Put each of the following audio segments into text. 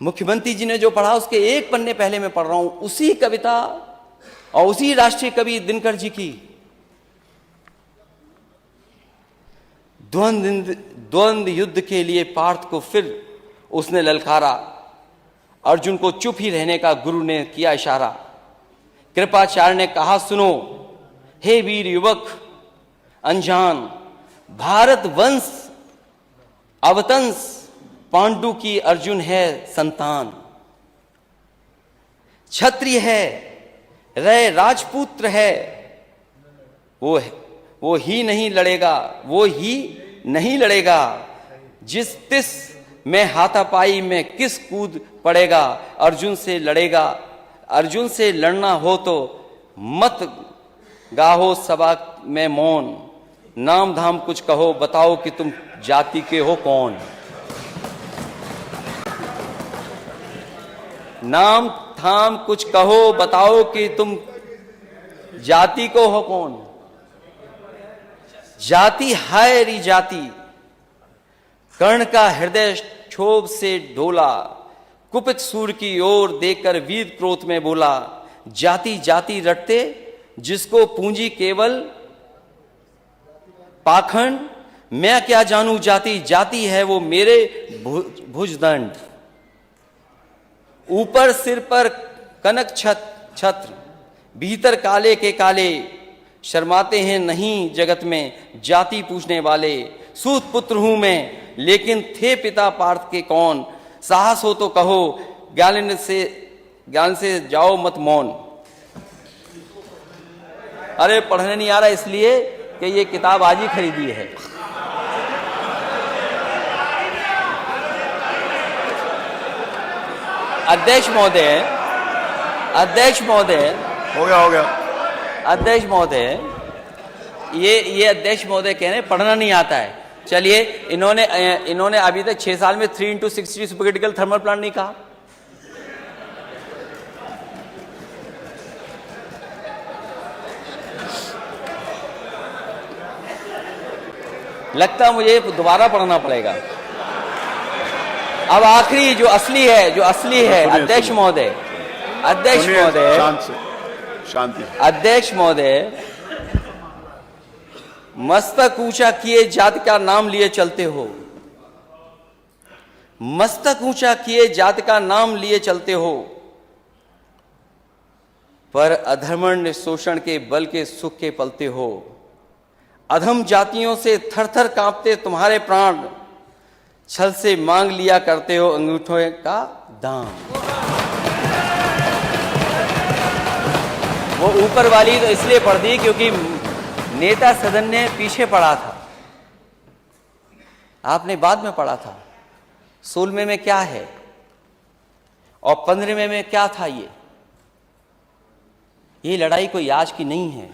मुख्यमंत्री जी ने जो पढ़ा उसके एक पन्ने पहले मैं पढ़ रहा हूं, उसी कविता और उसी राष्ट्रीय कवि दिनकर जी की। द्वंद्व युद्ध के लिए पार्थ को फिर उसने ललकारा, अर्जुन को चुप ही रहने का गुरु ने किया इशारा। कृपाचार्य ने कहा सुनो, हे वीर युवक अनजान, भारत वंश अवतंस पांडु की अर्जुन है संतान। क्षत्रिय है रे राजपुत्र है, वो ही नहीं लड़ेगा, जिस तिस में हाथापाई में किस कूद पड़ेगा। अर्जुन से लड़ना हो तो मत गाहो सभा में मौन, नाम धाम कुछ कहो बताओ कि तुम जाति के हो कौन। नाम धाम कुछ कहो बताओ कि तुम जाति को हो कौन। जाति हाय री जाति, कर्ण का हृदय क्षोभ से ढोला, कुपित सूर की ओर देखकर वीर क्रोध में बोला। जाति जाति रटते जिसको पूंजी केवल पाखंड, मैं क्या जानू जाति, जाति है वो मेरे भुजदंड। ऊपर सिर पर कनक छत्र, भीतर काले के काले, शर्माते हैं नहीं जगत में जाति पूछने वाले। सूत पुत्र हूं मैं लेकिन थे पिता पार्थ के कौन, साहस हो तो कहो ज्ञान से जाओ मत मौन। अरे पढ़ने नहीं आ रहा इसलिए कि ये किताब आज ही खरीदी है। अध्यक्ष महोदय हो गया अध्यक्ष महोदय, ये अध्यक्ष महोदय कह रहे हैं पढ़ना नहीं आता है। चलिए, इन्होंने अभी तक 6 साल में 3x60 सुपरक्रिटिकल थर्मल प्लांट नहीं कहा। लगता मुझे दोबारा पढ़ना पड़ेगा। अब आखिरी जो असली है अध्यक्ष महोदय, शांति। अध्यक्ष महोदय, मस्तक ऊंचा किए जाति का नाम लिए चलते हो, मस्तक ऊंचा किए जाति का नाम लिए चलते हो, पर अधर्मण्य शोषण के बल के सुख के पलते हो। अधम जातियों से थर थर कांपते तुम्हारे प्राण, छल से मांग लिया करते हो अंगूठों का दाम। वो ऊपर वाली तो इसलिए पढ़ दी क्योंकि नेता सदन ने पीछे पढ़ा था, आपने बाद में पढ़ा था। 16वें में क्या है और 15वें में क्या था। ये लड़ाई कोई आज की नहीं है,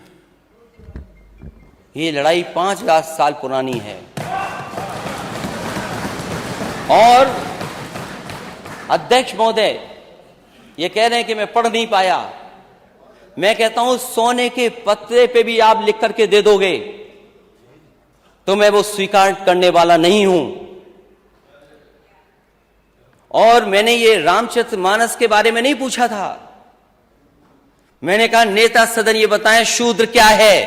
ये लड़ाई 5,000 साल पुरानी है। और अध्यक्ष महोदय ये कह रहे हैं कि मैं पढ़ नहीं पाया। मैं कहता हूं सोने के पत्रे पे भी आप लिख करके दे दोगे तो मैं वो स्वीकार करने वाला नहीं हूं। और मैंने ये रामचरितमानस के बारे में नहीं पूछा था, मैंने कहा नेता सदन ये बताएं शूद्र क्या है।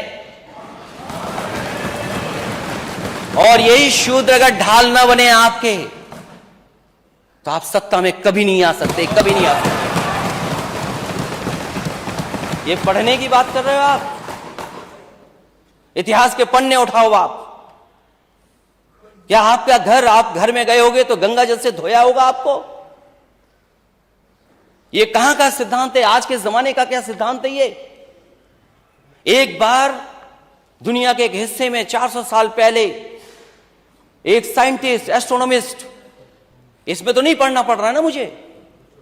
और यही शूद्र अगर ढाल ना बने आपके तो आप सत्ता में कभी नहीं आ सकते। ये पढ़ने की बात कर रहे हो आप, इतिहास के पन्ने उठाओ आप। क्या आपका घर, आप घर में गए होगे तो गंगा जल से धोया होगा आपको। ये कहां का सिद्धांत है, आज के जमाने का क्या सिद्धांत है ये। एक बार दुनिया के एक हिस्से में 400 साल पहले एक साइंटिस्ट, एस्ट्रोनॉमिस्ट, इसमें तो नहीं पढ़ना पड़ रहा ना मुझे,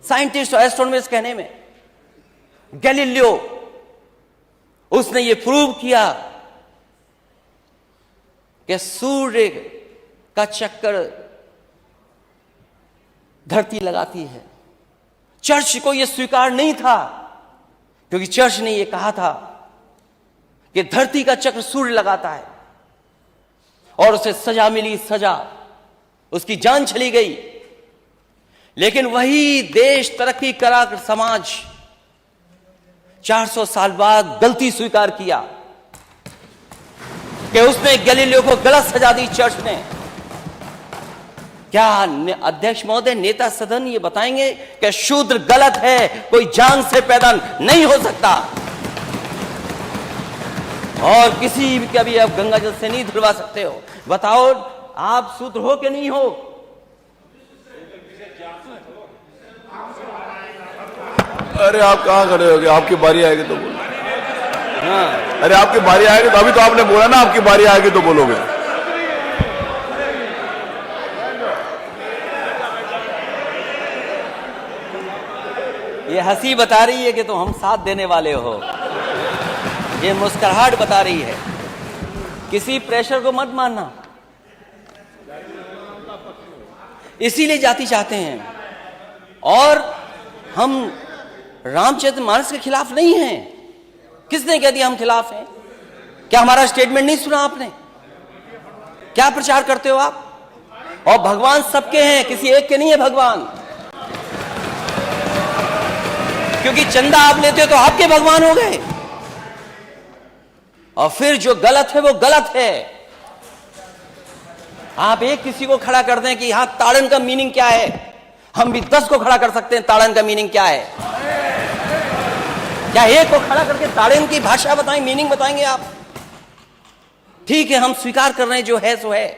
साइंटिस्ट और एस्ट्रोनॉमिस्ट कहने में, गैलीलियो, उसने ये प्रूव किया कि सूर्य का चक्कर धरती लगाती है। चर्च को यह स्वीकार नहीं था क्योंकि चर्च ने यह कहा था कि धरती का चक्र सूर्य लगाता है, और उसे सजा मिली, सजा, उसकी जान चली गई। लेकिन वही देश तरक्की करा समाज 400 साल बाद गलती स्वीकार किया कि उसने गैलीलियो को गलत सजा दी चर्च ने। क्या अध्यक्ष महोदय, नेता सदन ये बताएंगे कि शूद्र गलत है, कोई जान से पैदा नहीं हो सकता और किसी भी कभी आप गंगा जल से नहीं धुलवा सकते हो? बताओ, आप शूद्र हो कि नहीं हो? अरे आप कहाँ खड़े हो गए? आपकी बारी आएगी तो बोलो। हाँ, अरे आपकी बारी आएगी तो, अभी तो आपने बोला ना आपकी बारी आएगी तो बोलोगे। ये हंसी बता रही है कि तुम हम साथ देने वाले हो, ये मुस्कुराहट बता रही है। किसी प्रेशर को मत मानना, इसीलिए जाति चाहते हैं। और हम रामचरित मानस के खिलाफ नहीं हैं। किसने कह दिया हम खिलाफ हैं? क्या हमारा स्टेटमेंट नहीं सुना आपने? क्या प्रचार करते हो आप? और भगवान सबके हैं, किसी एक के नहीं है भगवान। क्योंकि चंदा आप लेते हो तो आपके भगवान हो गए, और फिर जो गलत है वो गलत है। आप एक किसी को खड़ा कर दें कि यहां ताड़न का मीनिंग क्या है, हम भी 10 को खड़ा कर सकते हैं ताड़न का मीनिंग क्या है। क्या एक को खड़ा करके ताड़न की भाषा बताएं, मीनिंग बताएंगे आप? ठीक है, हम स्वीकार कर रहे हैं जो है सो है,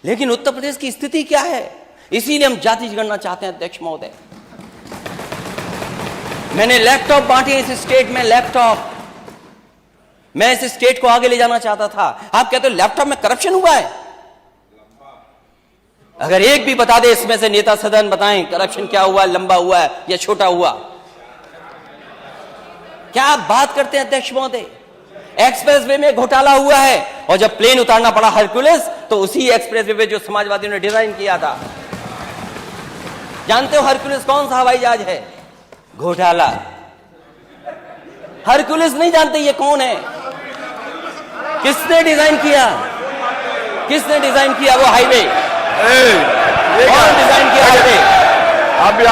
लेकिन उत्तर प्रदेश की स्थिति क्या है? इसीलिए हम जाति जनगणना चाहते हैं अध्यक्ष महोदय। मैंने लैपटॉप बांटे इस स्टेट में, लैपटॉप। मैं इस स्टेट को आगे ले जाना चाहता था। आप कहते हो लैपटॉप में करप्शन हुआ है? अगर एक भी बता दे इसमें से नेता सदन, बताएं करप्शन क्या हुआ, लंबा हुआ है या छोटा हुआ? क्या आप बात करते हैं अध्यक्ष महोदय? एक्सप्रेसवे में घोटाला हुआ है, और जब प्लेन उतारना पड़ा हरक्यूलिस, तो उसी एक्सप्रेसवे पे जो समाजवादियों ने डिजाइन किया था। जानते हो हरक्यूलिस कौन सा हवाई जहाज है? घोटाला। हरक्यूलिस नहीं जानते ये कौन है? किसने डिजाइन किया? किसने डिजाइन किया वो हाईवे? कौन डिजाइन किया हाईवे? आप भी